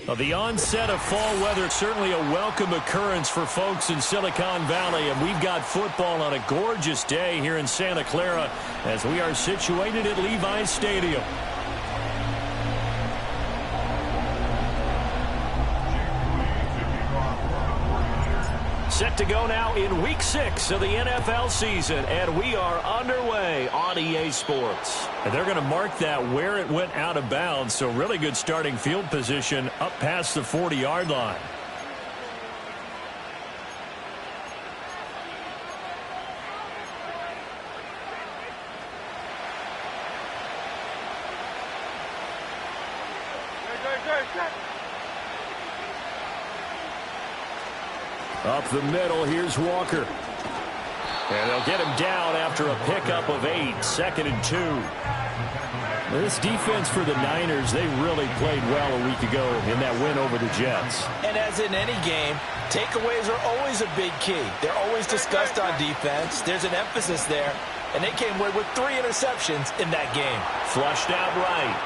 Well, the onset of fall weather, certainly a welcome occurrence for folks in Silicon Valley, and we've got football on a gorgeous day here in Santa Clara as we are situated at Levi's Stadium. Set to go now in Week 6 of the NFL season, and we are underway on EA Sports. And they're going to mark that where it went out of bounds, so really good starting field position up past the 40-yard line. Up the middle, here's Walker. And they'll get him down after a pickup of 8, 2nd and 2. This defense for the Niners, they really played well a week ago in that win over the Jets. And as in any game, takeaways are always a big key. They're always discussed on defense. There's an emphasis there. And they came away with 3 interceptions in that game. Flushed out right.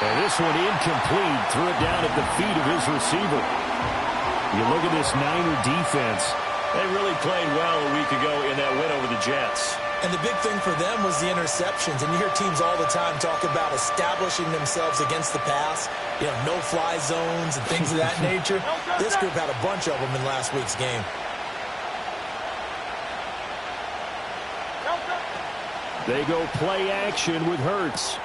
And this one incomplete. Threw it down at the feet of his receiver. You look at this Niner defense. They really played well a week ago in that win over the Jets. And the big thing for them was the interceptions. And you hear teams all the time talk about establishing themselves against the pass. You know, no-fly zones and things of that nature. This group had a bunch of them in last week's game. They go play action with Hurts.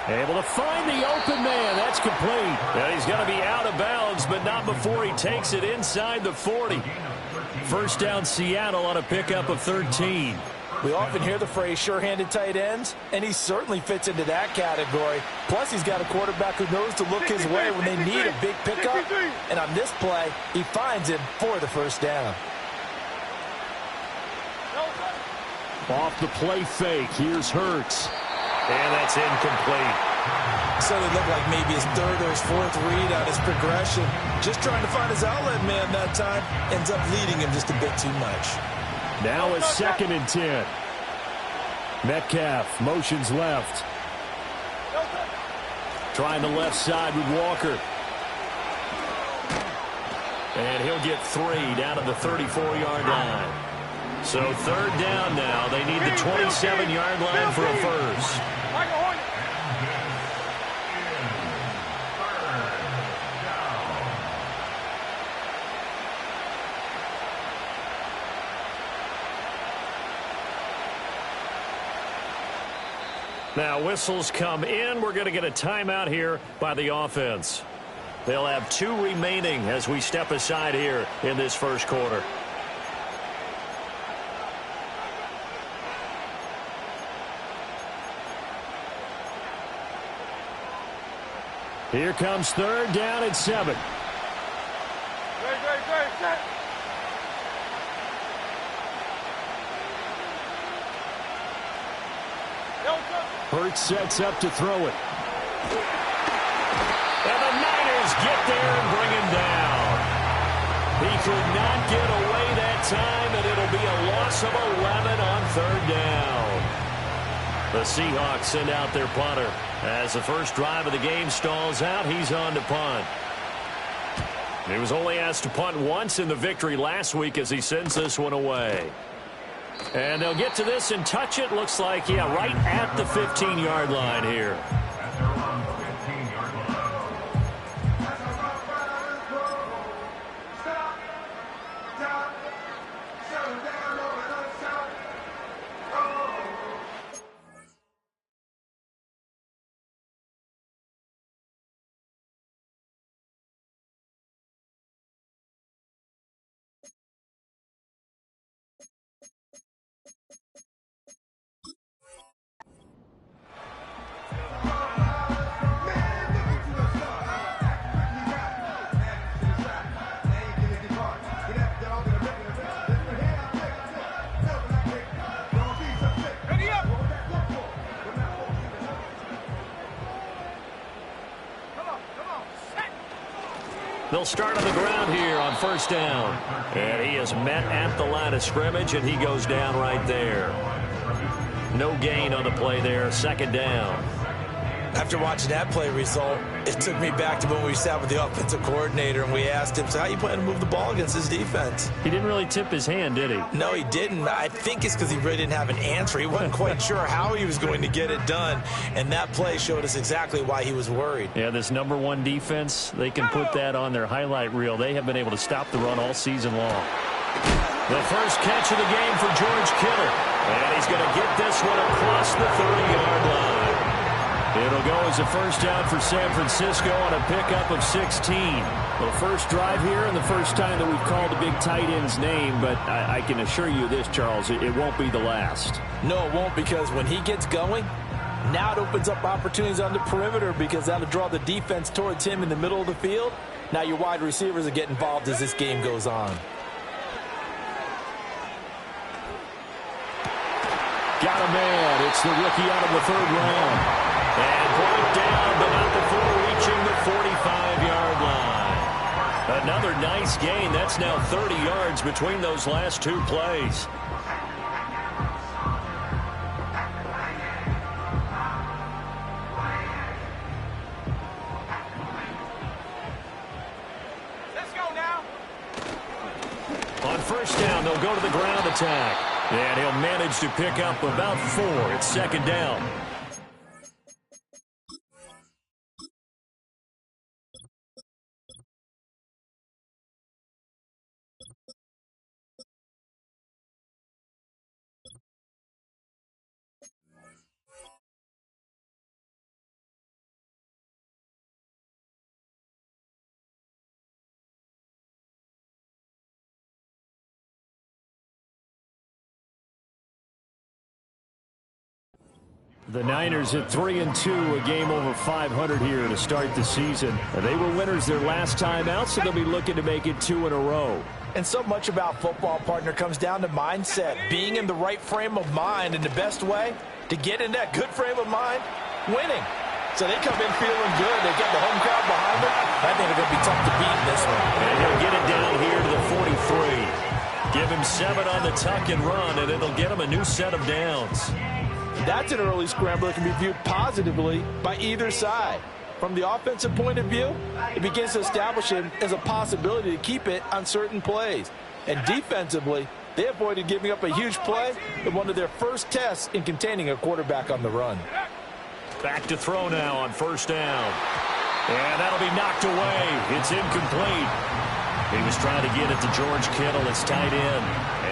Able to find the open man. That's complete. And he's going to be out of bounds, but not before he takes it inside the 40. First down, Seattle on a pickup of 13. We often hear the phrase sure-handed tight ends, and he certainly fits into that category. Plus, he's got a quarterback who knows to look his way when they need a big pickup. And on this play, he finds him for the first down. Off the play fake, here's Hurts. And that's incomplete. So it looked like maybe his 3rd or his 4th read on his progression. Just trying to find his outlet man that time. Ends up leading him just a bit too much. Now it's 2nd and 10. Metcalf motions left. Trying the left side with Walker. And he'll get 3 down to the 34-yard line. So 3rd down now. They need the 27-yard line for a first. Now whistles come in. We're going to get a timeout here by the offense. They'll have 2 remaining as we step aside here in this first quarter. Here comes 3rd down and 7. Hurts sets up to throw it. And the Niners get there and bring him down. He could not get away that time, and it'll be a loss of 11 on 3rd down. The Seahawks send out their punter. As the first drive of the game stalls out, he's on to punt. He was only asked to punt once in the victory last week as he sends this one away. And they'll get to this and touch it. Looks like, yeah, right at the 15-yard line here. They'll start on the ground here on 1st down. And he is met at the line of scrimmage, and he goes down right there. No gain on the play there, 2nd down. After watching that play result, it took me back to when we sat with the offensive coordinator and we asked him, so how you plan to move the ball against this defense? He didn't really tip his hand, did he? No, he didn't. I think it's because he really didn't have an answer. He wasn't quite sure how he was going to get it done, and that play showed us exactly why he was worried. Yeah, this #1 defense, they can put that on their highlight reel. They have been able to stop the run all season long. The first catch of the game for George Kittle, and he's going to get this one across the 30-yard line. It'll go as a first down for San Francisco on a pickup of 16. Well, first drive here and the first time that we've called a big tight end's name, but I can assure you this, Charles, it won't be the last. No, it won't, because when he gets going, now it opens up opportunities on the perimeter because that'll draw the defense towards him in the middle of the field. Now your wide receivers will get involved as this game goes on. Got a man. It's the rookie out of the third round. And brought down, but not before reaching the 45-yard line. Another nice gain. That's now 30 yards between those last two plays. Let's go now. On first down, they'll go to the ground attack. And he'll manage to pick up about 4. It's second down. The Niners at 3-2, a game over 500 here to start the season. They were winners their last time out, so they'll be looking to make it 2 in a row. And so much about football, partner, comes down to mindset, being in the right frame of mind, and the best way to get in that good frame of mind, winning. So they come in feeling good. They got the home crowd behind them. I think they're going to be tough to beat in this one. And he'll get it down here to the 43. Give him 7 on the tuck and run, and it'll get him a new set of downs. That's an early scramble that can be viewed positively by either side. From the offensive point of view, it begins to establish him as a possibility to keep it on certain plays. And defensively, they avoided giving up a huge play in one of their first tests in containing a quarterback on the run. Back to throw now on first down. And that'll be knocked away. It's incomplete. He was trying to get it to George Kittle. It's tight end.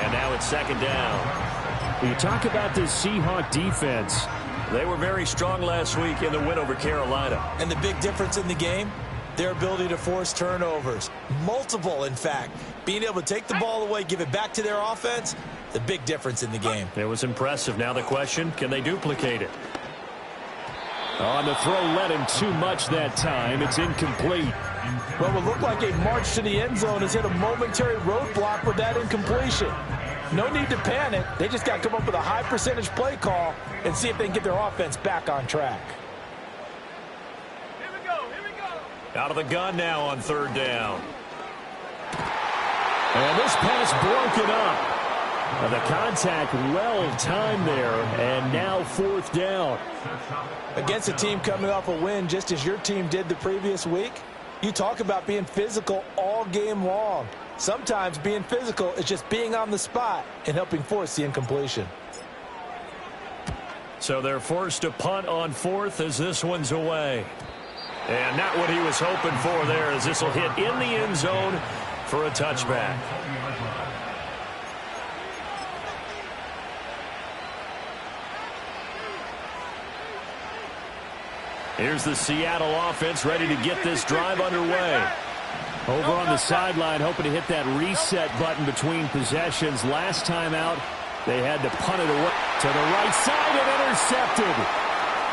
And now it's second down. You talk about this Seahawk defense. They were very strong last week in the win over Carolina. And the big difference in the game, their ability to force turnovers. Multiple, in fact. Being able to take the ball away, give it back to their offense, the big difference in the game. It was impressive. Now the question, can they duplicate it? On the throw, led him too much that time. It's incomplete. Well, it looked like a march to the end zone has hit a momentary roadblock with that incompletion. No need to panic. They just got to come up with a high percentage play call and see if they can get their offense back on track. Here we go. Here we go. Out of the gun now on third down. And this pass broken up. The contact well timed there, and now fourth down. Against a team coming off a win just as your team did the previous week, you talk about being physical all game long. Sometimes being physical is just being on the spot and helping force the incompletion. So they're forced to punt on fourth as this one's away. And not what he was hoping for there, as this will hit in the end zone for a touchback. Here's the Seattle offense ready to get this drive underway. Over on the sideline, hoping to hit that reset button between possessions. Last time out, they had to punt it away to the right side and intercepted.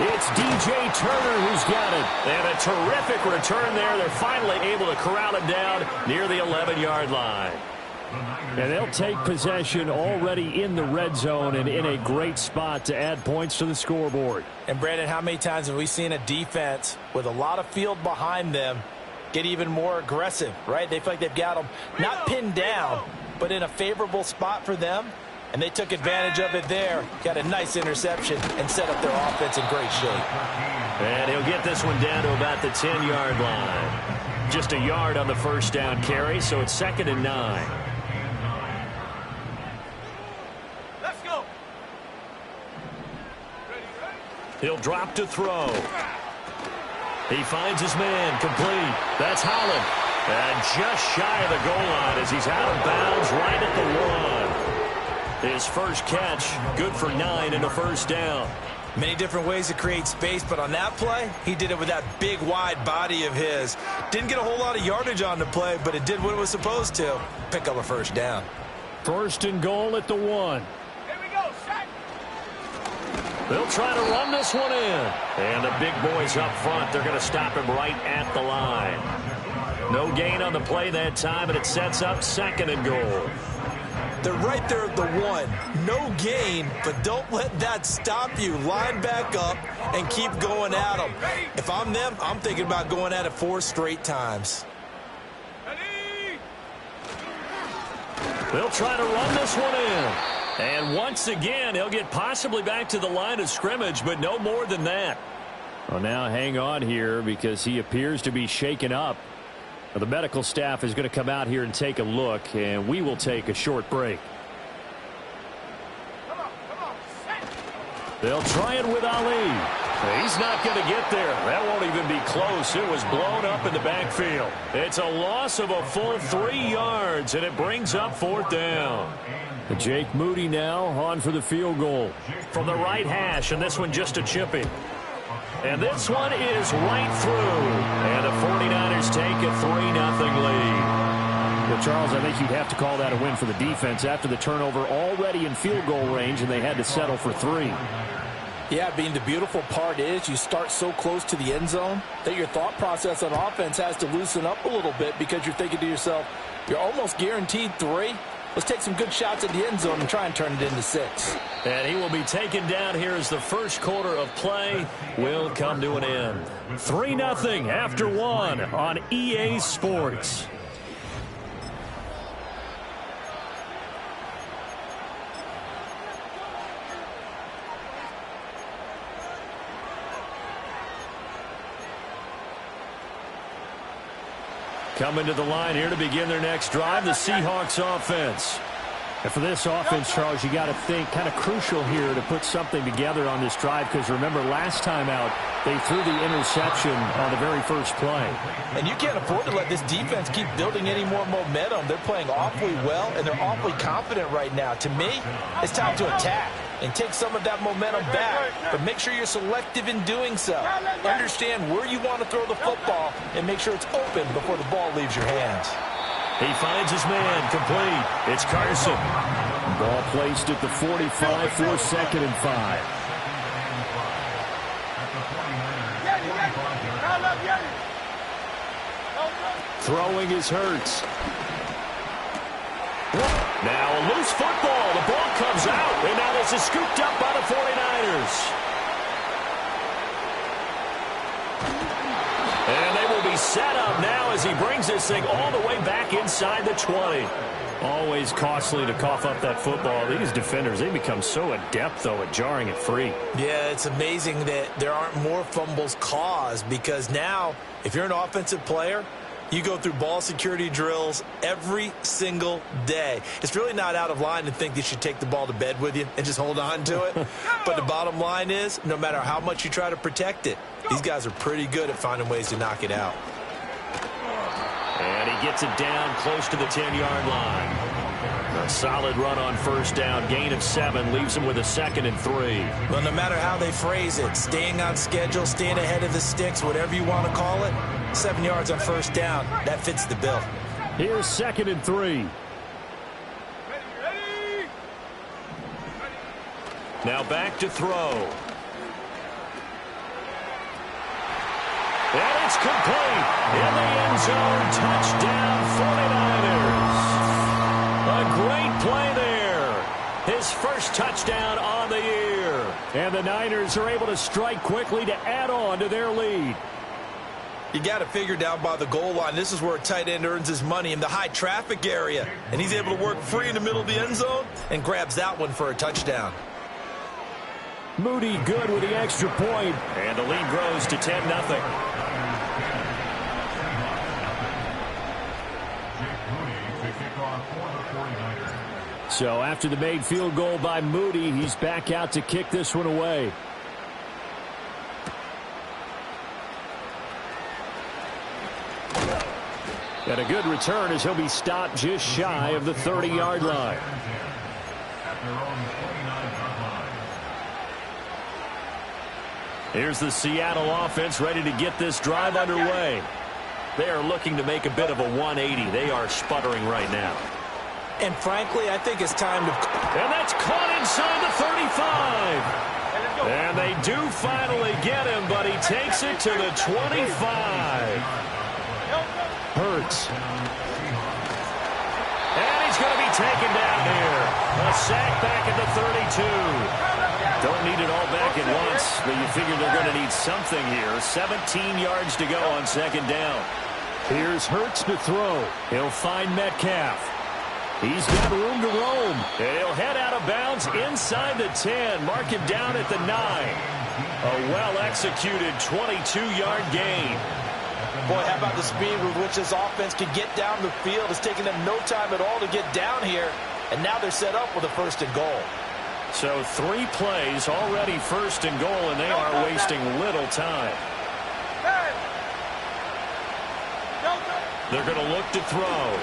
It's DJ Turner who's got it. And a terrific return there. They're finally able to corral him down near the 11-yard line. And they'll take possession already in the red zone and in a great spot to add points to the scoreboard. And, Brandon, how many times have we seen a defense with a lot of field behind them get even more aggressive, right? They feel like they've got them not pinned down, but in a favorable spot for them, And they took advantage of it there. Got a nice interception and set up their offense in great shape. And he'll get this one down to about the 10-yard line. Just a yard on the first down carry, so it's 2nd and 9. Let's go. He'll drop to throw. He finds his man, complete. That's Holland. And just shy of the goal line as he's out of bounds right at the 1. His first catch, good for 9 and a first down. Many different ways to create space, but on that play, he did it with that big, wide body of his. Didn't get a whole lot of yardage on the play, but it did what it was supposed to. Pick up a first down. 1st and goal at the 1. Here we go, set. They'll try to run this one in. And the big boys up front, they're going to stop him right at the line. No gain on the play that time, and it sets up 2nd and goal. They're right there at the 1. No gain, but don't let that stop you. Line back up and keep going at them. If I'm them, I'm thinking about going at it 4 straight times. Ready. They'll try to run this one in. And once again, he'll get possibly back to the line of scrimmage, but no more than that. Well, now hang on here because he appears to be shaken up. The medical staff is going to come out here and take a look, and we will take a short break. Come on, set. They'll try it with Ali. He's not going to get there. That won't even be close. It was blown up in the backfield. It's a loss of a full 3 yards, and it brings up 4th down. Jake Moody now on for the field goal. From the right hash, and this one just a chipping. And this one is right through. And the 49ers take a 3-0 lead. Well, Charles, I think you'd have to call that a win for the defense after the turnover already in field goal range, and they had to settle for 3. Yeah, Bean, the beautiful part is you start so close to the end zone that your thought process on offense has to loosen up a little bit because you're thinking to yourself, you're almost guaranteed 3. Let's take some good shots at the end zone and try and turn it into 6. And he will be taken down here as the first quarter of play will come to an end. 3-0 after 1 on EA Sports. Coming to the line here to begin their next drive, the Seahawks offense. And for this offense, Charles, you got to think kind of crucial here to put something together on this drive because remember last time out they threw the interception on the very first play. And you can't afford to let this defense keep building any more momentum. They're playing awfully well and they're awfully confident right now. To me, it's time to attack and take some of that momentum back, but make sure you're selective in doing so. Understand where you want to throw the football and make sure it's open before the ball leaves your hands. He finds his man, complete. It's Carson. Ball placed at the 45 for 2nd and 5. Throwing is Hurts. Now a loose football. The ball comes out, and now this is scooped up by the 49ers. And they will be set up now as he brings this thing all the way back inside the 20. Always costly to cough up that football. These defenders, they become so adept, though, at jarring it free. Yeah, it's amazing that there aren't more fumbles caused because now, if you're an offensive player, you go through ball security drills every single day. It's really not out of line to think you should take the ball to bed with you and just hold on to it. But the bottom line is, no matter how much you try to protect it, these guys are pretty good at finding ways to knock it out. And he gets it down close to the 10-yard line. A solid run on first down. Gain of 7 leaves him with a 2nd and 3. Well, no matter how they phrase it, staying on schedule, staying ahead of the sticks, whatever you want to call it, 7 yards on first down, that fits the bill. Here's 2nd and 3. Ready. Now back to throw. And it's complete. In the end zone, touchdown 49ers. A great play there. His first touchdown on the year. And the Niners are able to strike quickly to add on to their lead. You got to figure down by the goal line. This is where a tight end earns his money, in the high traffic area. And he's able to work free in the middle of the end zone and grabs that one for a touchdown. Moody good with the extra point. And the lead grows to 10-0. So after the made field goal by Moody, he's back out to kick this one away. And a good return as he'll be stopped just shy of the 30-yard line. Here's the Seattle offense ready to get this drive underway. They are looking to make a bit of a 180. They are sputtering right now. And frankly, I think it's time to... And that's caught inside the 35. And they do finally get him, but he takes it to the 25. Hurts. And he's going to be taken down here. A sack back at the 32. Don't need it all back at once, but you figure they're going to need something here. 17 yards to go on second down. Here's Hurts to throw. He'll find Metcalf. He's got room to roam. And he'll head out of bounds inside the 10. Mark him down at the 9. A well-executed 22-yard gain. Boy, how about the speed with which this offense can get down the field? It's taken them no time at all to get down here. And now they're set up with a 1st and goal. So 3 plays already 1st and goal, and they are wasting little time. They're going to look to throw.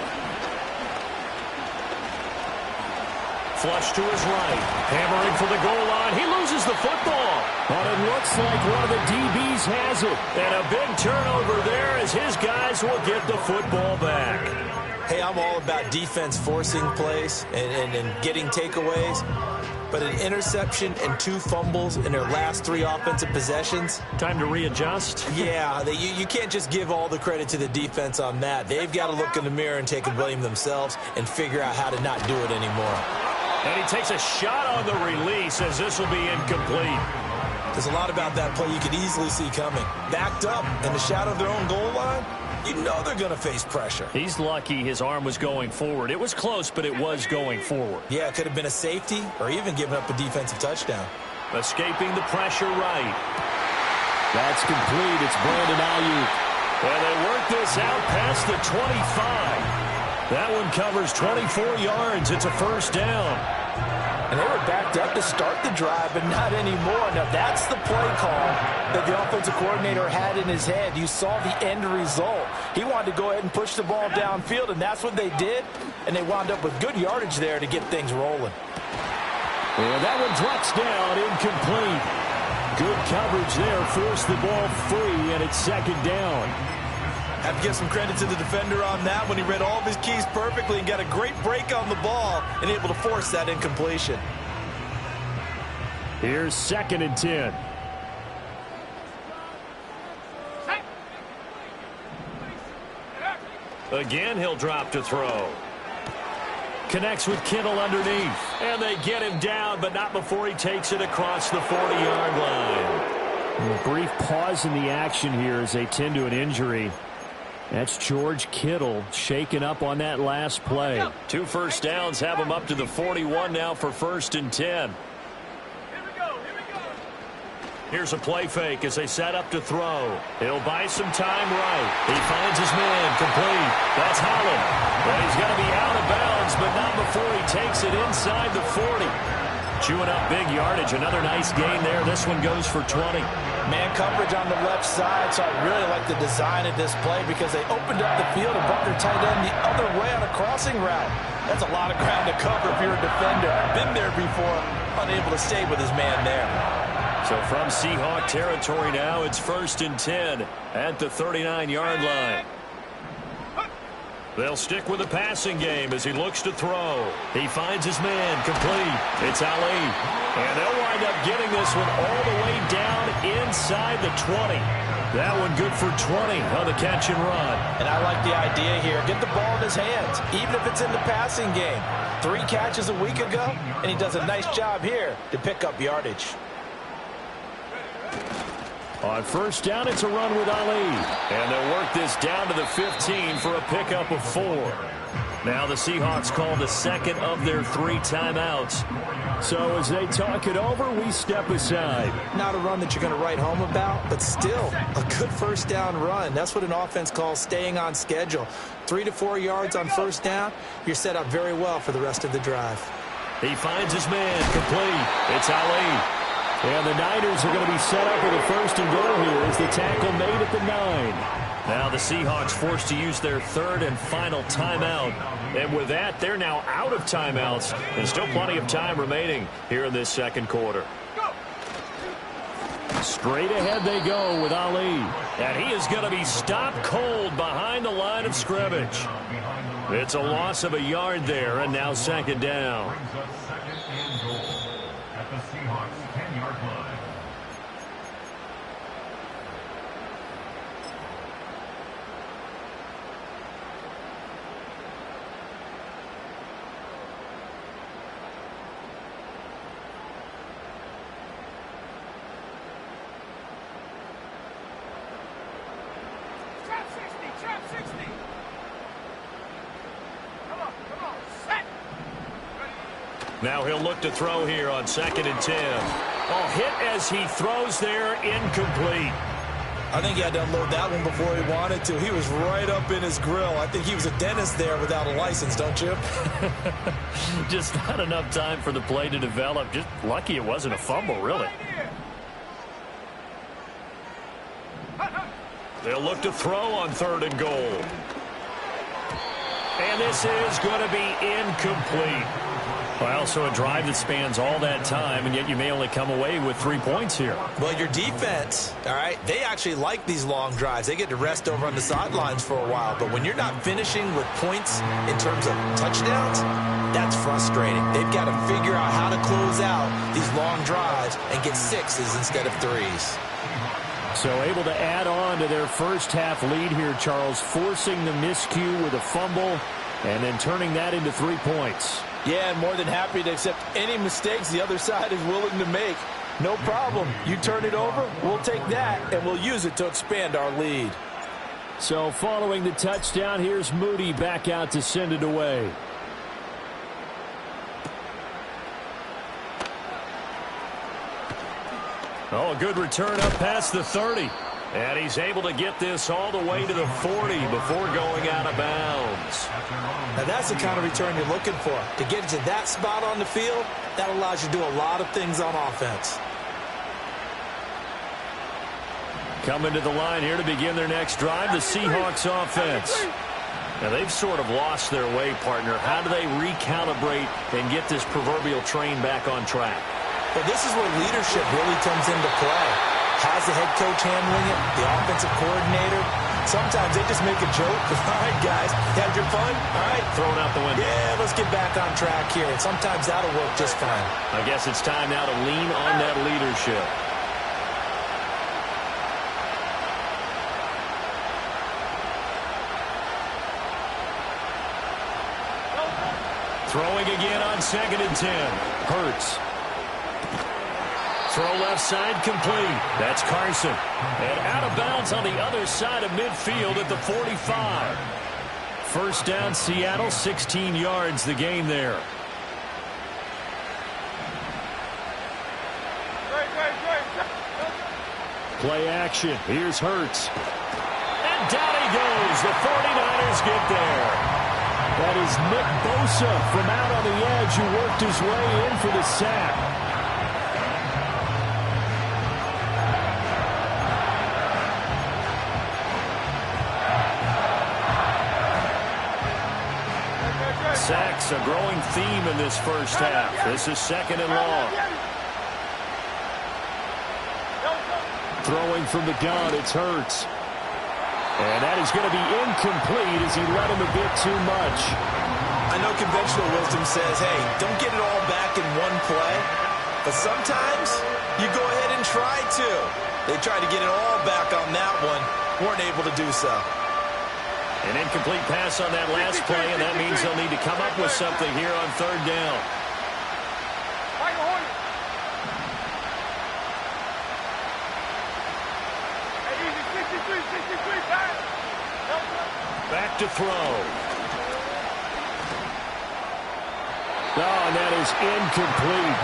Flush to his right. Hammering for the goal line. He loses the football. But it looks like one of the DBs has it. And a big turnover there as his guys will get the football back. Hey, I'm all about defense forcing plays and getting takeaways. But an interception and 2 fumbles in their last 3 offensive possessions. Time to readjust? Yeah, you can't just give all the credit to the defense on that. They've got to look in the mirror and take a blame themselves and figure out how to not do it anymore. And he takes a shot on the release as this will be incomplete. There's a lot about that play you could easily see coming. Backed up in the shadow of their own goal line, you know they're going to face pressure. He's lucky his arm was going forward. It was close, but it was going forward. Yeah, it could have been a safety or even given up a defensive touchdown. Escaping the pressure right. That's complete. It's Brandon Ayuk. And they work this out past the 25. That one covers 24 yards. It's a 1st down. And they were backed up to start the drive, but not anymore. Now, that's the play call that the offensive coordinator had in his head. You saw the end result. He wanted to go ahead and push the ball downfield, and that's what they did. And they wound up with good yardage there to get things rolling. And that one drops down, incomplete. Good coverage there, forced the ball free, and it's 2nd down. Have to give some credit to the defender on that when he read all of his keys perfectly and got a great break on the ball and able to force that incompletion. Here's 2nd and 10. Again, he'll drop to throw. Connects with Kittle underneath. And they get him down, but not before he takes it across the 40-yard line. A brief pause in the action here as they tend to an injury. That's George Kittle shaken up on that last play. 2 first downs have him up to the 41 now for 1st and 10. Here's a play fake as they set up to throw. He'll buy some time right. He finds his man complete. That's Holland. But he's going to be out of bounds, but not before he takes it inside the 40. Chewing up big yardage. Another nice gain there. This one goes for 20. Man coverage on the left side, so I really like the design of this play because they opened up the field and brought their tight end the other way on a crossing route. That's a lot of ground to cover if you're a defender. I've been there before, unable to stay with his man there. So from Seahawk territory now, it's 1st and 10 at the 39-yard line. They'll stick with the passing game as he looks to throw. He finds his man complete. It's Ali. And they'll wind up getting this one all the way down inside the 20. That one good for 20 on the catch and run. And I like the idea here. Get the ball in his hands, even if it's in the passing game. 3 catches a week ago, and he does a nice job here to pick up yardage. On first down, it's a run with Ali. And they'll work this down to the 15 for a pickup of 4. Now the Seahawks call the second of their 3 timeouts. So as they talk it over, we step aside. Not a run that you're going to write home about, but still a good first down run. That's what an offense calls staying on schedule. 3 to 4 yards on first down, you're set up very well for the rest of the drive. He finds his man complete. It's Ali. And the Niners are going to be set up with a first and goal here as the tackle made at the 9. Now the Seahawks forced to use their 3rd and final timeout. And with that, they're now out of timeouts. And still plenty of time remaining here in this second quarter. Straight ahead they go with Ali. And he is going to be stopped cold behind the line of scrimmage. It's a loss of a yard there, and now second down. Now he'll look to throw here on 2nd and 10. Oh, hit as he throws there, incomplete. I think he had to unload that one before he wanted to. He was right up in his grill. I think he was a dentist there without a license, don't you? Just not enough time for the play to develop. Just lucky it wasn't a fumble, really. They'll look to throw on 3rd and goal. And this is going to be incomplete. Well, so a drive that spans all that time, and yet you may only come away with 3 points here. Well, your defense, all right, they actually like these long drives. They get to rest over on the sidelines for a while. But when you're not finishing with points in terms of touchdowns, that's frustrating. They've got to figure out how to close out these long drives and get 6s instead of 3s. So able to add on to their first half lead here, Charles, forcing the miscue with a fumble and then turning that into 3 points. Yeah, and more than happy to accept any mistakes the other side is willing to make. No problem. You turn it over, we'll take that, and we'll use it to expand our lead. So following the touchdown, here's Moody back out to send it away. Oh, a good return up past the 30. And he's able to get this all the way to the 40 before going out of bounds. Now that's the kind of return you're looking for. To get to that spot on the field, that allows you to do a lot of things on offense. Coming to the line here to begin their next drive, the Seahawks offense. Now they've sort of lost their way, partner. How do they recalibrate and get this proverbial train back on track? Well, this is where leadership really comes into play. How's the head coach handling it? The offensive coordinator? Sometimes they just make a joke. All right, guys, had your fun? All right. Throw it out the window. Yeah, let's get back on track here. And sometimes that'll work just fine. I guess it's time now to lean on that leadership. Throwing again on 2nd and 10. Hurts. Throw left side complete. That's Carson. And out of bounds on the other side of midfield at the 45. First down, Seattle, 16 yards the game there. Play action. Here's Hurts. And down he goes. The 49ers get there. That is Nick Bosa from out on the edge who worked his way in for the sack. Sacks, a growing theme in this first half. This is 2nd and long. Throwing from the gun, it's Hurts. And that is going to be incomplete as he let him a bit too much. I know conventional wisdom says, hey, don't get it all back in one play. But sometimes you go ahead and try to. They tried to get it all back on that one. Weren't able to do so. An incomplete pass on that last play, and that means they'll need to come up with something here on 3rd down. Back to throw. Oh, and that is incomplete.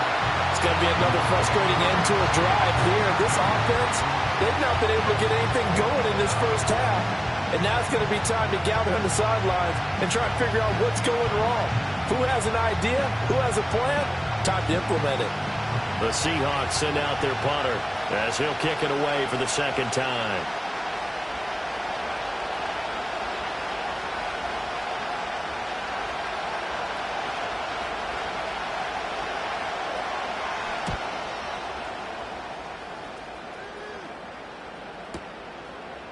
It's going to be another frustrating end to a drive here. This offense, they've not been able to get anything going in this first half. And now it's going to be time to gather on the sidelines and try and figure out what's going wrong. Who has an idea? Who has a plan? Time to implement it. The Seahawks send out their punter as he'll kick it away for the second time.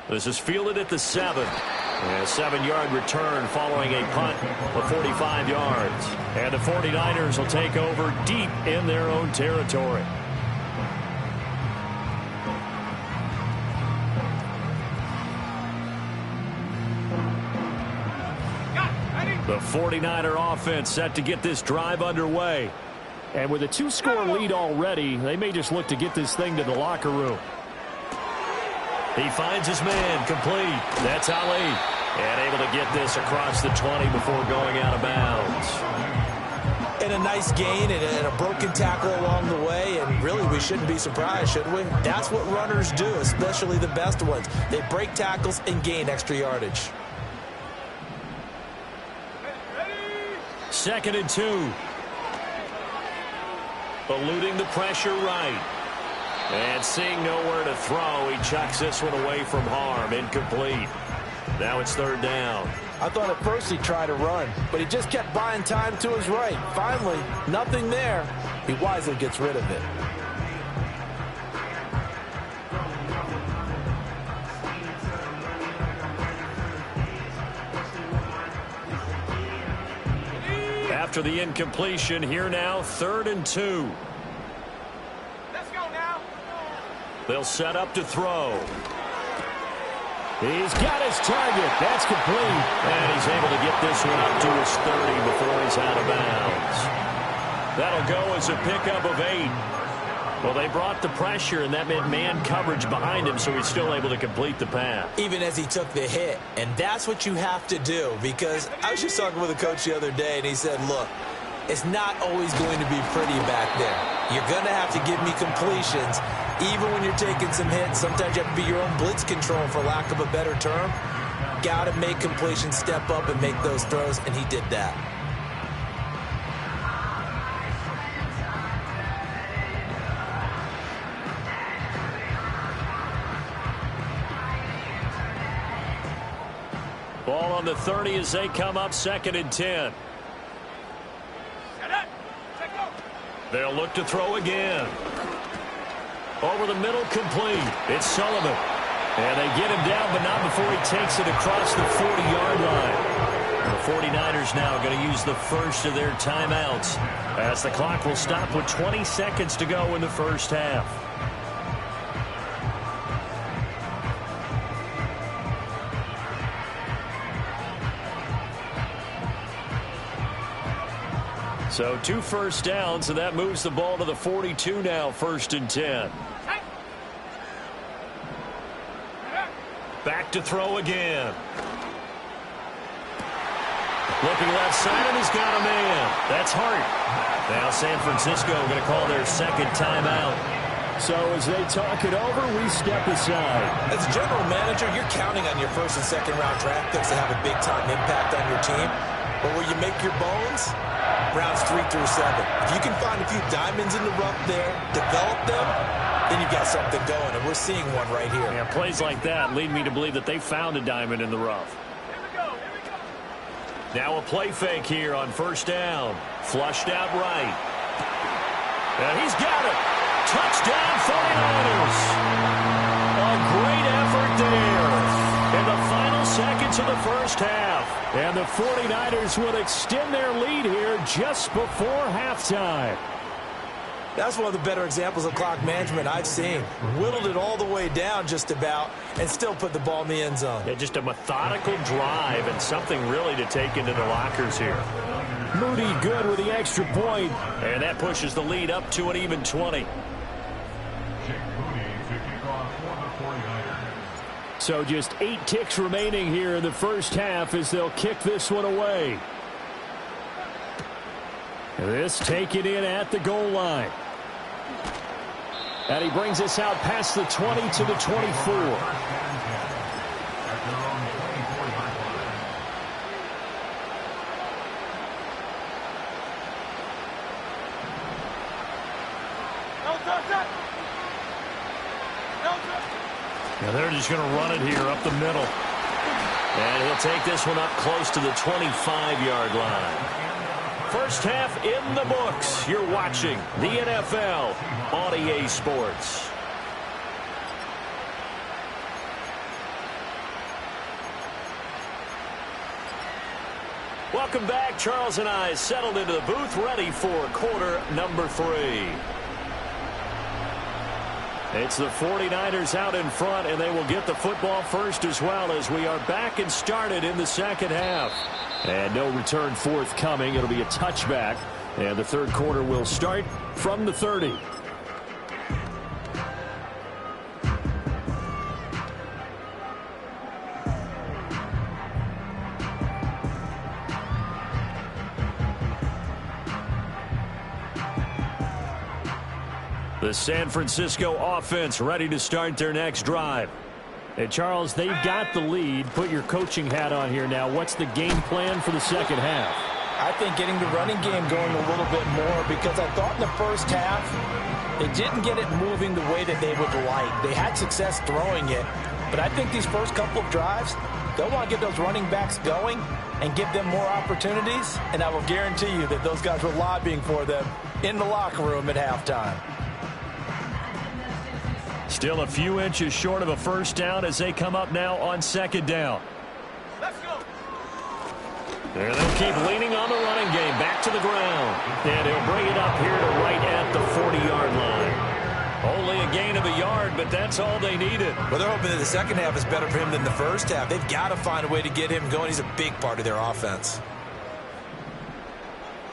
This is fielded at the 7. A 7-yard return following a punt of 45 yards. And the 49ers will take over deep in their own territory. The 49er offense set to get this drive underway. And with a 2-score lead already, they may just look to get this thing to the locker room. He finds his man, complete. That's Ali. And able to get this across the 20 before going out of bounds. And a nice gain and a broken tackle along the way. And really, we shouldn't be surprised, should we? That's what runners do, especially the best ones. They break tackles and gain extra yardage. 2nd and 2. Eluding the pressure right. And seeing nowhere to throw, he chucks this one away from harm. Incomplete. Now it's 3rd down. I thought at first he'd try to run, but he just kept buying time to his right. Finally, nothing there. He wisely gets rid of it. After the incompletion, here now, 3rd and 2. They'll set up to throw. He's got his target. That's complete. And he's able to get this one up to his 30 before he's out of bounds. That'll go as a pickup of 8. Well, they brought the pressure, and that meant man coverage behind him, so he's still able to complete the pass. Even as he took the hit. And that's what you have to do, because I was just talking with a coach the other day, and he said, look, it's not always going to be pretty back there. You're going to have to give me completions. Even when you're taking some hits, sometimes you have to be your own blitz control, for lack of a better term. Got to make completions, step up and make those throws, and he did that. Ball on the 30 as they come up, 2nd and 10. They'll look to throw again. Over the middle, complete. It's Sullivan. And they get him down, but not before he takes it across the 40-yard line. The 49ers now going to use the first of their timeouts, as the clock will stop with 20 seconds to go in the first half. So 2 first downs, and that moves the ball to the 42 now, 1st and 10. Back to throw again. Looking left side, and he's got a man. That's Hart. Now San Francisco going to call their 2nd timeout. So as they talk it over, we step aside. As a general manager, you're counting on your 1st and 2nd round draft picks to have a big-time impact on your team. But where you make your bones, rounds 3 through 7. If you can find a few diamonds in the rough there, develop them, then you've got something going, and we're seeing one right here. Yeah, plays like that lead me to believe that they found a diamond in the rough. Now a play fake here on 1st down. Flushed out right. And he's got it. Touchdown 49ers. A great effort there in the final seconds of the first half. And the 49ers will extend their lead here just before halftime. That's one of the better examples of clock management I've seen. Whittled it all the way down just about and still put the ball in the end zone. Yeah, just a methodical drive and something really to take into the lockers here. Moody good with the extra point. And that pushes the lead up to an even 20. So just 8 ticks remaining here in the first half as they'll kick this one away. This taken in at the goal line. And he brings us out past the 20 to the 24. Now they're just going to run it here up the middle. And he'll take this one up close to the 25-yard line. First half in the books. You're watching the NFL on EA Sports. Welcome back. Charles and I settled into the booth, ready for quarter number 3. It's the 49ers out in front, and they will get the football first as well as we are back and started in the second half. And no return forthcoming. It'll be a touchback, and the third quarter will start from the 30. The San Francisco offense ready to start their next drive. Hey, Charles, they've got the lead. Put your coaching hat on here now. What's the game plan for the second half? I think getting the running game going a little bit more, because I thought in the first half they didn't get it moving the way that they would like. They had success throwing it, but I think these first couple of drives, they'll want to get those running backs going and give them more opportunities, and I will guarantee you that those guys were lobbying for them in the locker room at halftime. Still a few inches short of a first down as they come up now on second down. Let's go. There they'll keep leaning on the running game. Back to the ground. And he'll bring it up here to right at the 40-yard line. Only a gain of a yard, but that's all they needed. Well, they're hoping that the second half is better for him than the first half. They've got to find a way to get him going. He's a big part of their offense.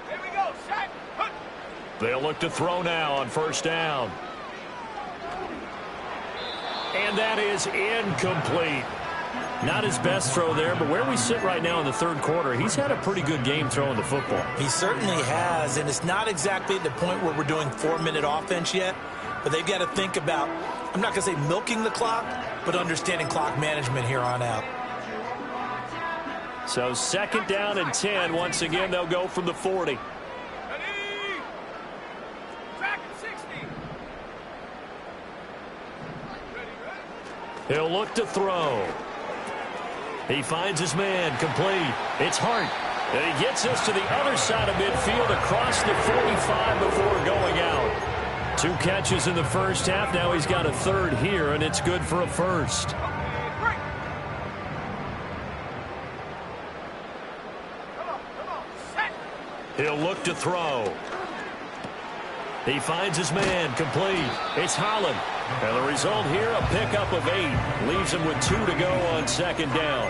Here we go. Set. Put. They'll look to throw now on first down. And that is incomplete. Not his best throw there, but where we sit right now in the third quarter, he's had a pretty good game throwing the football. He certainly has, and it's not exactly at the point where we're doing 4-minute offense yet, but they've got to think about, I'm not going to say milking the clock, but understanding clock management here on out. So second down and 10. Once again, they'll go from the 40. Ready. Track at 60. Ready. He'll look to throw. He finds his man, complete. It's Hart. And he gets us to the other side of midfield across the 45 before going out. 2 catches in the first half. Now he's got a third here, and it's good for a first. Come on. Set. He'll look to throw. He finds his man, complete. It's Holland. And the result here, a pickup of 8. Leaves him with 2 to go on second down.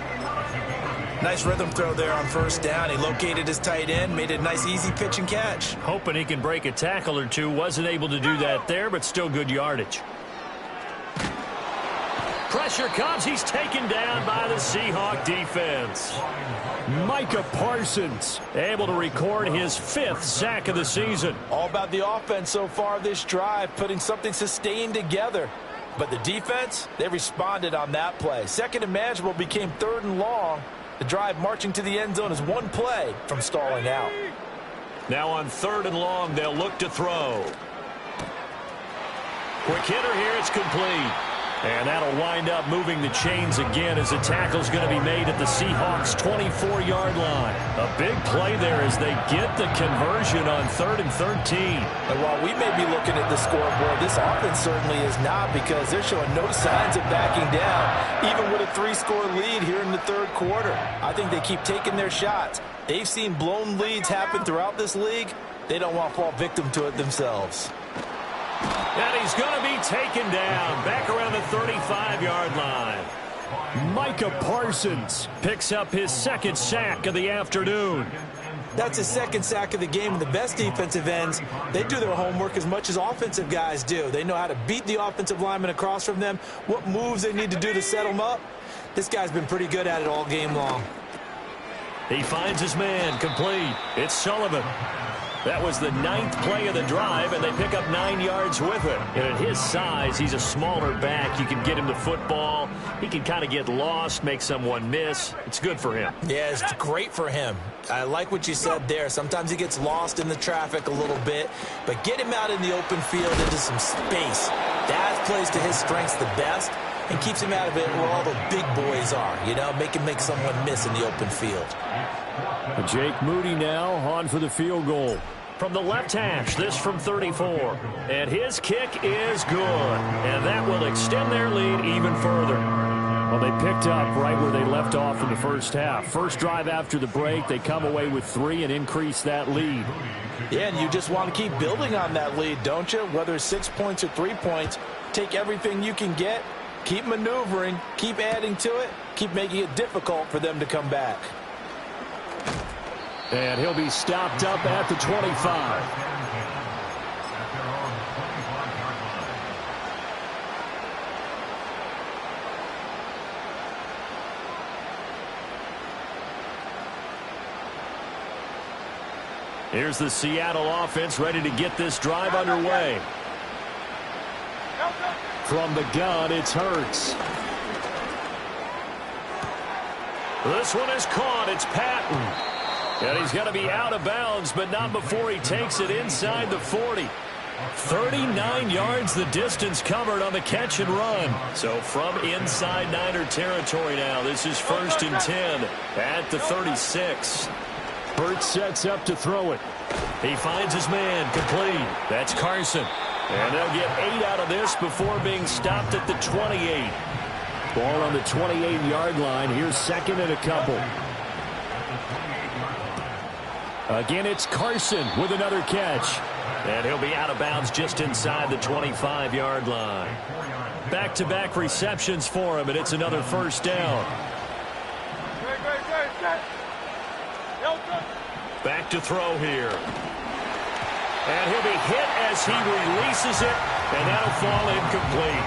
Nice rhythm throw there on first down. He located his tight end, made it a nice easy pitch and catch. Hoping he can break a tackle or two. Wasn't able to do that there, but still good yardage. Pressure comes. He's taken down by the Seahawk defense. Micah Parsons able to record his 5th sack of the season. All about the offense so far this drive, putting something sustained together. But the defense, they responded on that play. Second and manageable became 3rd and long. The drive marching to the end zone is 1 play from stalling out. Now on 3rd and long, they'll look to throw. Quick hitter here, it's complete. And that'll wind up moving the chains again as the tackle's going to be made at the Seahawks' 24-yard line. A big play there as they get the conversion on 3rd and 13. And while we may be looking at the scoreboard, this offense certainly is not, because they're showing no signs of backing down, even with a 3-score lead here in the third quarter. I think they keep taking their shots. They've seen blown leads happen throughout this league. They don't want to fall victim to it themselves. And he's going to be taken down back around the 35-yard line. Micah Parsons picks up his 2nd sack of the afternoon. That's his second sack of the game, and the best defensive ends, they do their homework as much as offensive guys do. They know how to beat the offensive lineman across from them, what moves they need to do to set them up. This guy's been pretty good at it all game long. He finds his man, complete. It's Sullivan. That was the 9th play of the drive, and they pick up 9 yards with it. And at his size, he's a smaller back. You can get him the football. He can kind of get lost, make someone miss. It's good for him. Yeah, it's great for him. I like what you said there. Sometimes he gets lost in the traffic a little bit, but get him out in the open field into some space. That plays to his strengths the best and keeps him out of it where all the big boys are, you know, make him make someone miss in the open field. Jake Moody now on for the field goal. From the left hash, this from 34. And his kick is good. And that will extend their lead even further. Well, they picked up right where they left off in the first half. First drive after the break, they come away with 3 and increase that lead. Yeah, and you just want to keep building on that lead, don't you? Whether it's 6 points or 3 points, take everything you can get, keep maneuvering, keep adding to it, keep making it difficult for them to come back. And he'll be stopped up at the 25. Here's the Seattle offense ready to get this drive underway. From the gun, it's Hurts. This one is caught. It's Patton. And he's going to be out of bounds, but not before he takes it inside the 40. 39 yards the distance covered on the catch and run. So from inside Niner territory now, this is 1st and 10 at the 36. Hurts sets up to throw it. He finds his man, complete. That's Carson. And they'll get 8 out of this before being stopped at the 28. Ball on the 28-yard line. Here's 2nd and a couple. Again, it's Carson with another catch. And he'll be out of bounds just inside the 25-yard line. Back-to-back receptions for him, and it's another first down. Back to throw here. And he'll be hit as he releases it, and that'll fall incomplete.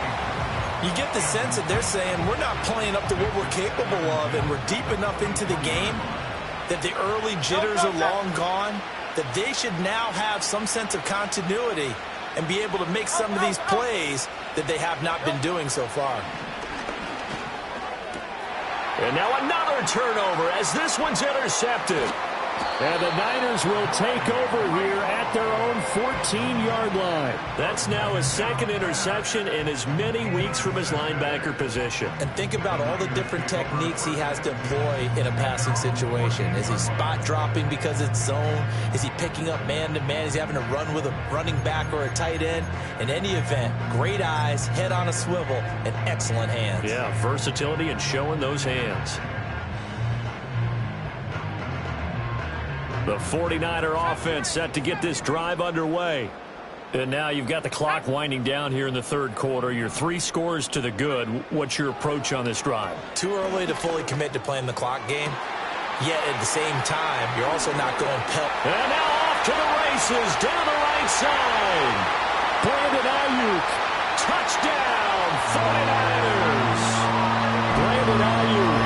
You get the sense that they're saying we're not playing up to what we're capable of, and we're deep enough into the game that the early jitters are long gone, that they should now have some sense of continuity and be able to make some of these plays that they have not been doing so far. And now another turnover as this one's intercepted. And the Niners will take over here at their own 14-yard line. That's now his 2nd interception in as many weeks from his linebacker position. And think about all the different techniques he has to employ in a passing situation. Is he spot dropping because it's zone? Is he picking up man-to-man? Is he having to run with a running back or a tight end? In any event, great eyes, head on a swivel, and excellent hands. Yeah, versatility and showing those hands. The 49er offense set to get this drive underway. And now you've got the clock winding down here in the 3rd quarter. You're 3 scores to the good. What's your approach on this drive? Too early to fully commit to playing the clock game. Yet at the same time, you're also not going pelt. And now off to the races down the right side. Brandon Ayuk. Touchdown, 49ers. Brandon Ayuk.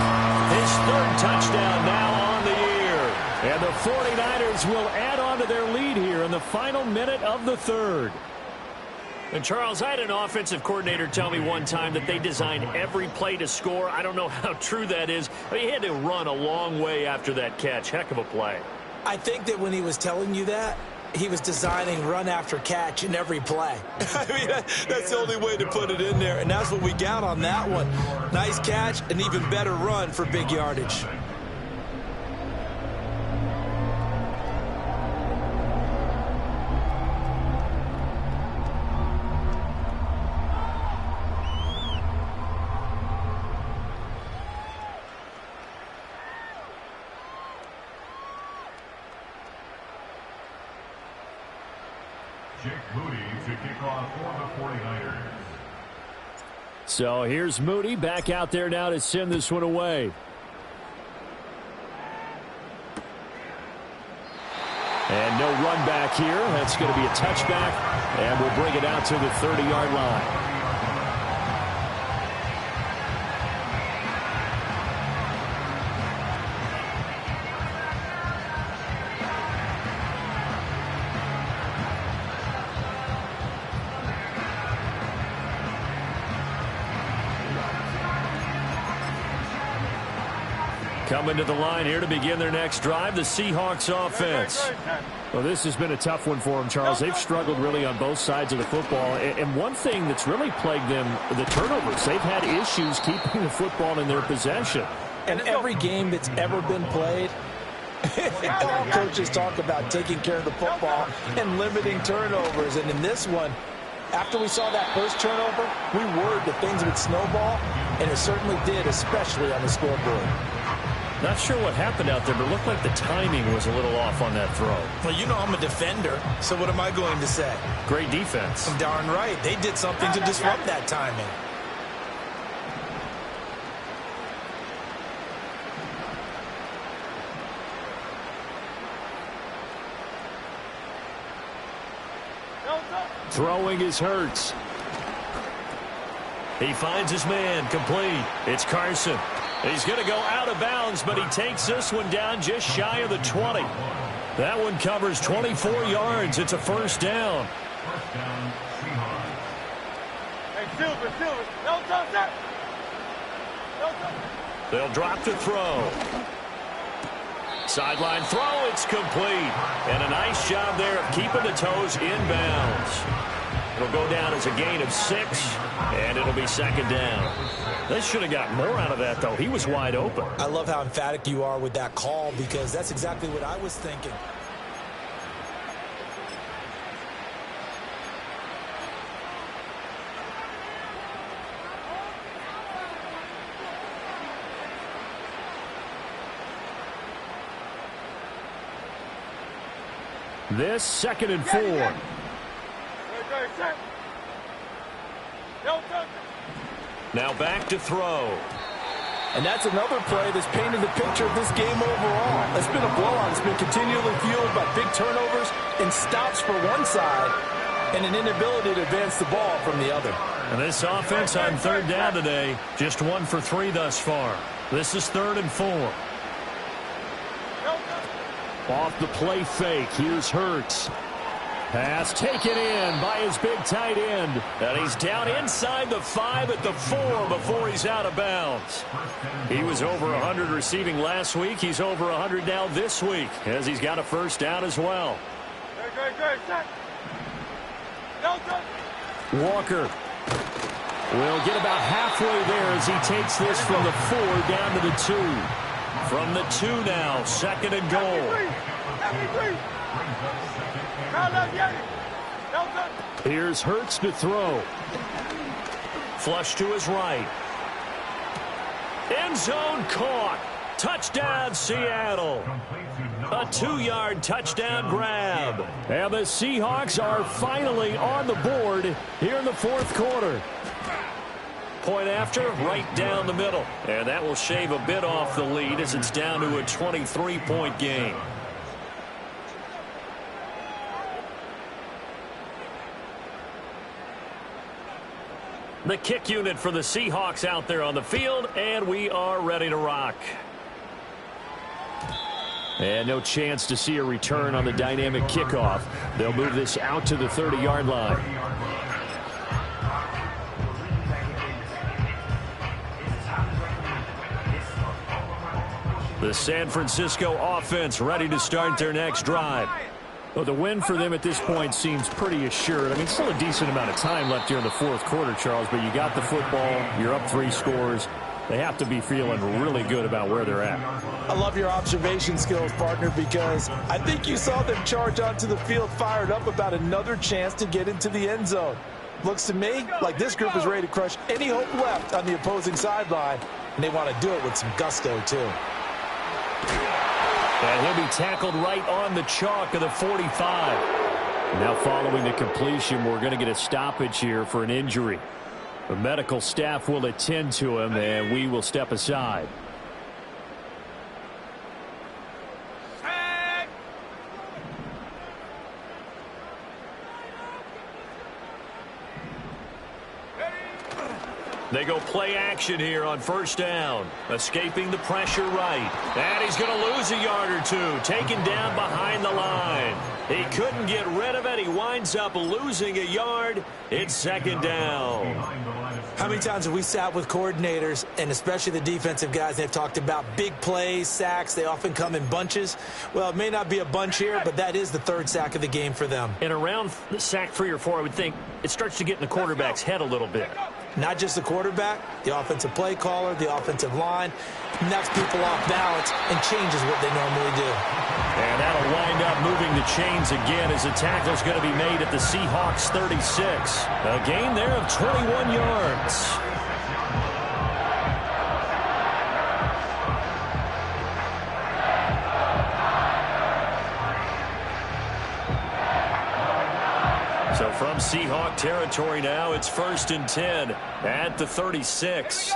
His 3rd touchdown now on the year. And the 49ers will add on to their lead here in the final minute of the 3rd. And, Charles, I had an offensive coordinator tell me one time that they design every play to score. I don't know how true that is. I mean, he had to run a long way after that catch. Heck of a play. I think that when he was telling you that, he was designing run after catch in every play. I mean, that's the only way to put it in there, and that's what we got on that one. Nice catch, an even better run for big yardage. Jake Moody to kick off for the 49ers. So here's Moody back out there now to send this one away. And no run back here. That's going to be a touchback, and we'll bring it out to the 30-yard line. Coming to the line here to begin their next drive, the Seahawks offense. Well, this has been a tough one for them, Charles. They've struggled really on both sides of the football. And one thing that's really plagued them, the turnovers. They've had issues keeping the football in their possession. And every game that's ever been played, all coaches talk about taking care of the football and limiting turnovers. And in this one, after we saw that first turnover, we worried that things would snowball, and it certainly did, especially on the scoreboard. Not sure what happened out there, but it looked like the timing was a little off on that throw. Well, you know I'm a defender, so what am I going to say? Great defense. Darn right. They did something to disrupt that timing. Throwing is Hurts. He finds his man, complete. It's Carson. He's going to go out of bounds, but he takes this one down just shy of the 20. That one covers 24 yards. It's a first down. First down, Seahawks. Hey, Silver. No touch that. No touch. They'll drop to throw. Sideline throw, it's complete. And a nice job there of keeping the toes inbounds. It'll go down as a gain of 6, and it'll be second down. They should have got more out of that, though. He was wide open. I love how emphatic you are with that call, because that's exactly what I was thinking. This 2nd and 4. Now back to throw. And that's another play that's painted the picture of this game overall. It's been a blowout. It's been continually fueled by big turnovers and stops for one side and an inability to advance the ball from the other. And this offense on third down today, just 1 for 3 thus far. This is 3rd and 4. Off the play fake, here's Hurts. Pass taken in by his big tight end. And he's down inside the 5 at the 4 before he's out of bounds. He was over 100 receiving last week. He's over 100 now this week, as he's got a first down as well. Walker will get about halfway there as he takes this from the 4 down to the 2. From the 2 now, 2nd and goal. Here's Hurts to throw. Flush to his right. End zone caught. Touchdown, Seattle. A 2-yard touchdown grab. And the Seahawks are finally on the board here in the 4th quarter. Point after, right down the middle. And that will shave a bit off the lead as it's down to a 23-point game. The kick unit for the Seahawks out there on the field, and we are ready to rock. And no chance to see a return on the dynamic kickoff. They'll move this out to the 30-yard line. The San Francisco offense ready to start their next drive. Well, the win for them at this point seems pretty assured. I mean, still a decent amount of time left here in the 4th quarter, Charles, but you got the football, you're up 3 scores. They have to be feeling really good about where they're at. I love your observation skills, partner, because I think you saw them charge onto the field fired up about another chance to get into the end zone. Looks to me like this group is ready to crush any hope left on the opposing sideline, and they want to do it with some gusto, too. And he'll be tackled right on the chalk of the 45. Now following the completion, we're going to get a stoppage here for an injury. The medical staff will attend to him, and we will step aside. They go play action here on first down. Escaping the pressure right. And he's going to lose a yard or two. Taken down behind the line. He couldn't get rid of it. He winds up losing a yard. It's second down. How many times have we sat with coordinators, and especially the defensive guys, they've talked about big plays, sacks. They often come in bunches. Well, it may not be a bunch here, but that is the third sack of the game for them. And around sack 3 or 4, I would think it starts to get in the quarterback's head a little bit. Not just the quarterback, the offensive play caller, the offensive line, knocks people off balance and changes what they normally do. And that'll wind up moving the chains again as the tackle's going to be made at the Seahawks 36. A gain there of 21 yards. So from Seahawk territory now, it's 1st and 10 at the 36.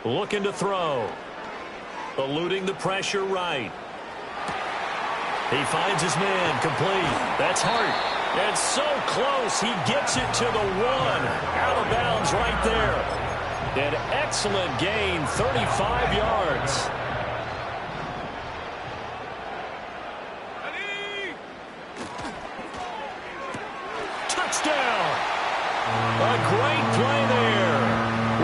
Looking to throw. Eluding the pressure right. He finds his man complete. That's Hart. And so close. He gets it to the 1. Out of bounds right there. An excellent gain, 35 yards. Touchdown. A great play there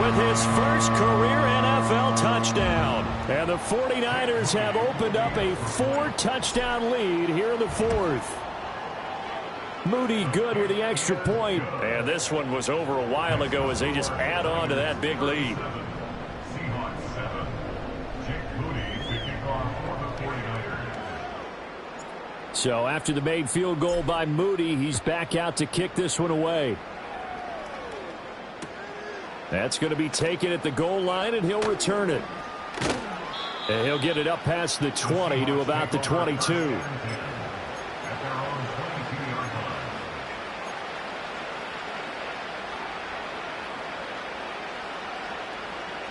with his first career NFL touchdown. And the 49ers have opened up a 4-touchdown lead here in the 4th. Moody good with the extra point. And this one was over a while ago as they just add on to that big lead. Seahawks 7. Jake Moody to kick off for the 49ers. So after the made field goal by Moody, he's back out to kick this one away. That's going to be taken at the goal line, and he'll return it. And he'll get it up past the 20 to about the 22.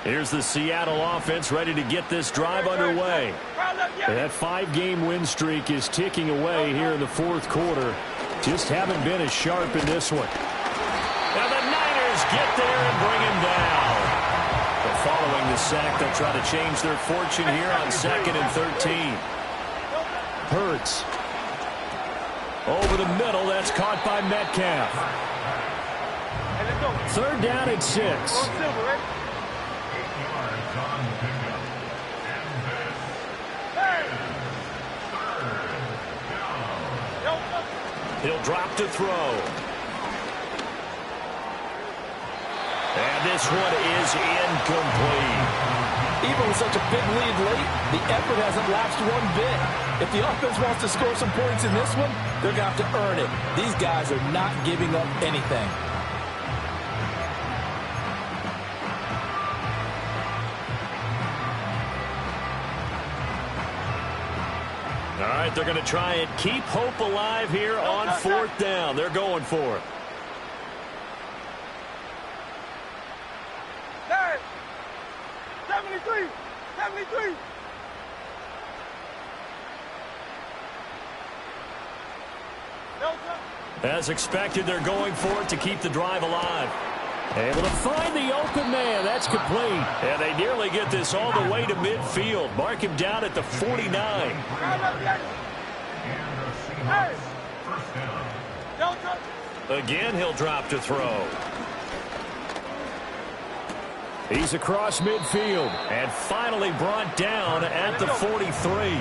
Here's the Seattle offense ready to get this drive underway. That 5-game win streak is ticking away here in the 4th quarter. Just haven't been as sharp in this one. Now the Niners get there and bring him down. But following the sack, they'll try to change their fortune here on 2nd and 13. Hurts. Over the middle, that's caught by Metcalf. 3rd down and 6. He'll drop to throw. And this one is incomplete. Even with such a big lead late, the effort hasn't lapsed one bit. If the offense wants to score some points in this one, they're going to have to earn it. These guys are not giving up anything. All right, they're going to try and keep hope alive here on 4th down. They're going for it. Hey! 73! 73! As expected, they're going for it to keep the drive alive. Able to find the open man. That's complete. And they nearly get this all the way to midfield. Mark him down at the 49. Again, he'll drop to throw. He's across midfield. And finally brought down at the 43.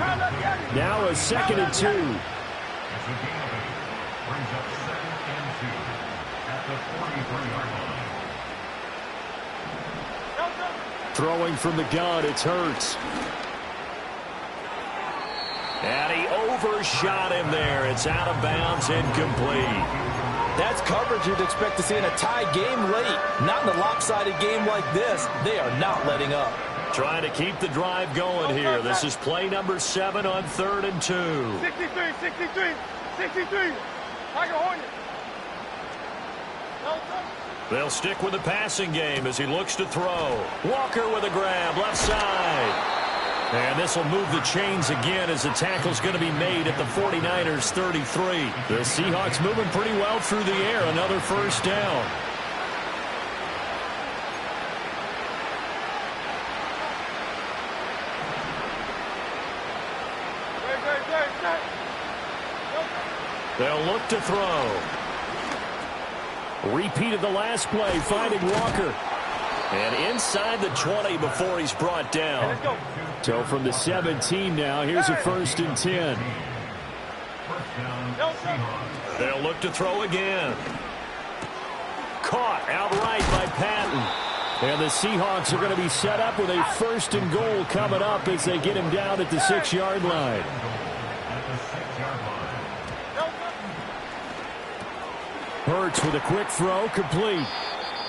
Now a 2nd and 2. Brings up 2nd and 2 at the 43-yard line. Throwing from the gun, it's Hurts. And he overshot him there. It's out of bounds, incomplete. That's coverage you'd expect to see in a tie game late. Not in a lopsided game like this. They are not letting up. Trying to keep the drive going here. This is play number 7 on 3rd and 2. 63, 63, 63. Tiger Hornet. They'll stick with the passing game as he looks to throw. Walker with a grab, left side. And this will move the chains again as the tackle's going to be made at the 49ers 33. The Seahawks moving pretty well through the air. Another first down. They'll look to throw. Repeat of the last play, finding Walker. And inside the 20 before he's brought down. So from the 17 now, here's a 1st and 10. They'll look to throw again. Caught outright by Patton. And the Seahawks are going to be set up with a 1st and goal coming up as they get him down at the 6-yard line. Hurts with a quick throw, complete.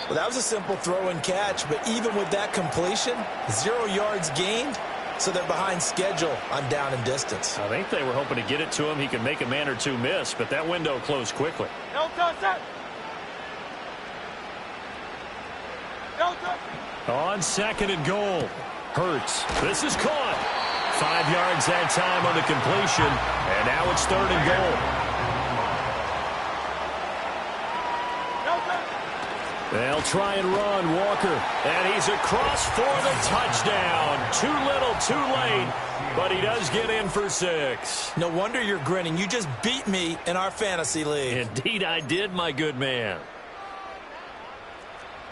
Well, that was a simple throw and catch, but even with that completion, 0 yards gained, so they're behind schedule on down and distance. I think they were hoping to get it to him. He could make a man or two miss, but that window closed quickly. On 2nd and goal. Hurts. This is caught. 5 yards that time on the completion, and now it's 3rd and goal. They'll try and run, Walker. And he's across for the touchdown. Too little, too late, but he does get in for 6. No wonder you're grinning. You just beat me in our fantasy league. Indeed I did, my good man.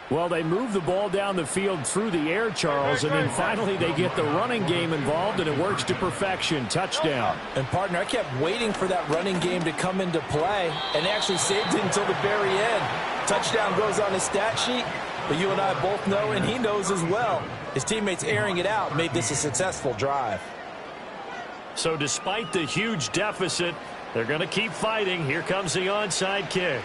Well, they move the ball down the field through the air, Charles, and then finally they get the running game involved, and it works to perfection. Touchdown. And, partner, I kept waiting for that running game to come into play, and they actually saved it until the very end. Touchdown goes on his stat sheet, but you and I both know, and he knows as well, his teammates airing it out made this a successful drive. So despite the huge deficit, they're going to keep fighting. Here comes the onside kick.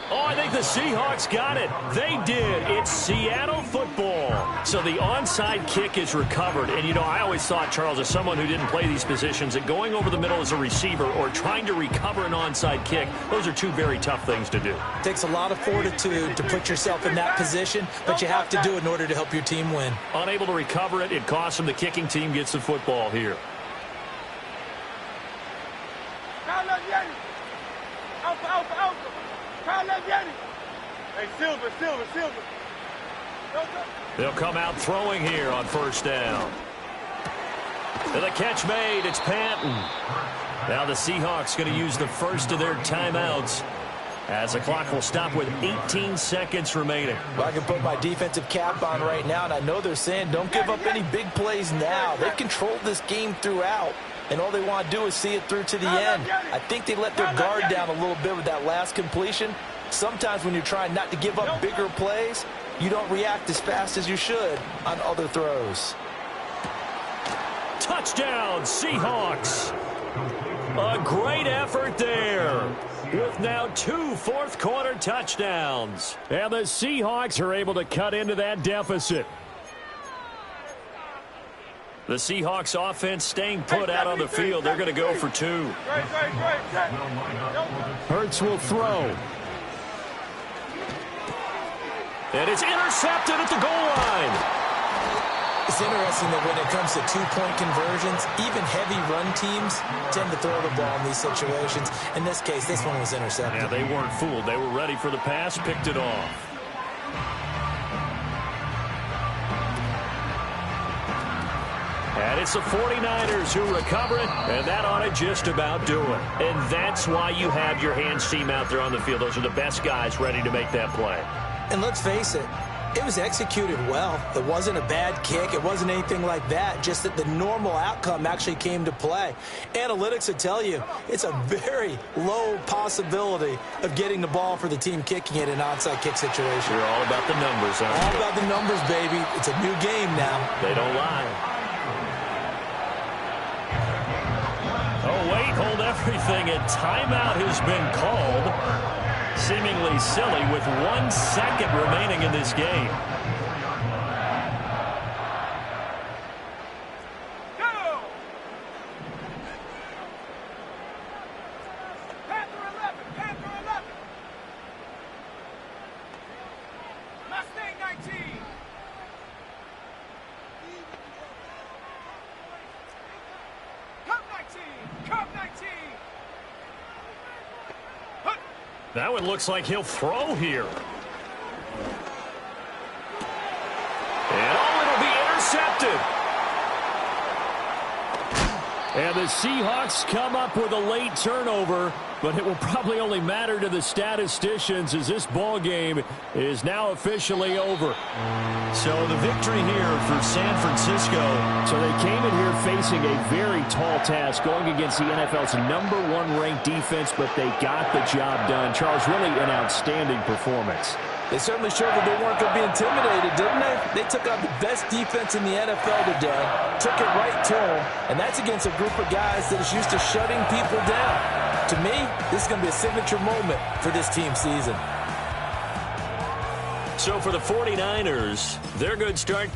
Oh, I think the Seahawks got it. They did. It's Seattle football. So the onside kick is recovered. And, you know, I always thought, Charles, as someone who didn't play these positions, that going over the middle as a receiver or trying to recover an onside kick, those are two very tough things to do. It takes a lot of fortitude to put yourself in that position, but you have to do it in order to help your team win. Unable to recover it, it costs them. The kicking team gets the football here. Hey, Silver. They'll come out throwing here on 1st down. And the catch made. It's Patton. Now the Seahawks going to use the first of their timeouts as the clock will stop with 18 seconds remaining. Well, I can put my defensive cap on right now, and I know they're saying don't give up any big plays now. They've controlled this game throughout, and all they want to do is see it through to the end. I think they let their guard down a little bit with that last completion. Sometimes when you're trying not to give up bigger plays, you don't react as fast as you should on other throws. Touchdown, Seahawks. A great effort there with now 2 fourth-quarter touchdowns. And the Seahawks are able to cut into that deficit. The Seahawks offense staying put out on the field. They're going to go for 2. Hurts will throw. And it's intercepted at the goal line. It's interesting that when it comes to 2-point conversions, even heavy run teams tend to throw the ball in these situations. In this case, this one was intercepted. Yeah, they weren't fooled. They were ready for the pass, picked it off. And it's the 49ers who recover it, and that ought to just about do it. And that's why you have your hands team out there on the field. Those are the best guys ready to make that play. And let's face it, it was executed well. It wasn't a bad kick. It wasn't anything like that, just that the normal outcome actually came to play. Analytics will tell you it's a very low possibility of getting the ball for the team kicking it in an onside kick situation. You're all about the numbers, aren't you? All about the numbers, baby. It's a new game now. They don't lie. Oh, wait, hold everything. A timeout has been called. Seemingly silly with 1 second remaining in this game. Go! Panther 11! Mustang 19! Cub 19! That one looks like he'll throw here. And oh, it'll be intercepted. And the Seahawks come up with a late turnover, but it will probably only matter to the statisticians as this ball game is now officially over. So the victory here for San Francisco. So they came in here facing a very tall task, going against the NFL's #1 ranked defense, but they got the job done. Charles, really an outstanding performance. They certainly showed that they weren't going to be intimidated, didn't they? They took on the best defense in the NFL today, took it right to them, and that's against a group of guys that is used to shutting people down. To me, this is going to be a signature moment for this team season. So for the 49ers, their good start